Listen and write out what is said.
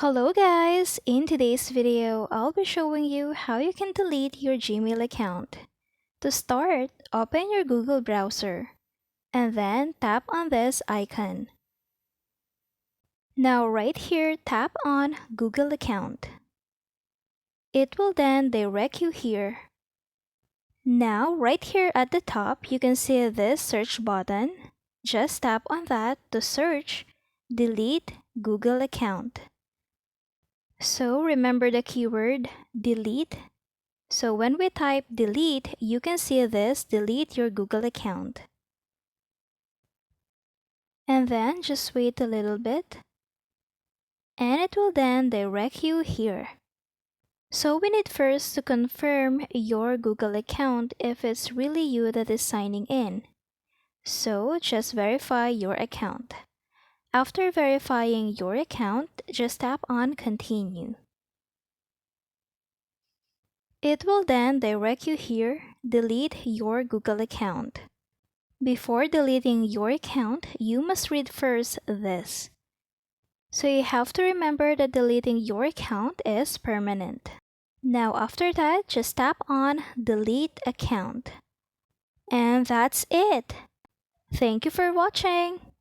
Hello guys! In today's video, I'll be showing you how you can delete your Gmail account. To start, open your Google browser and then tap on this icon. Now right here, tap on Google account. It will then direct you here. Now right here at the top, you can see this search button. Just tap on that to search delete Google account. So remember the keyword delete. So when we type delete, you can see this delete your Google account. And then just wait a little bit. And it will then direct you here. So we need first to confirm your Google account if it's really you that is signing in. So just verify your account. After verifying your account, just tap on continue. It will then direct you here, delete your Google account. Before deleting your account, you must read first this. So you have to remember that deleting your account is permanent. Now after that, just tap on delete account. And that's it. Thank you for watching.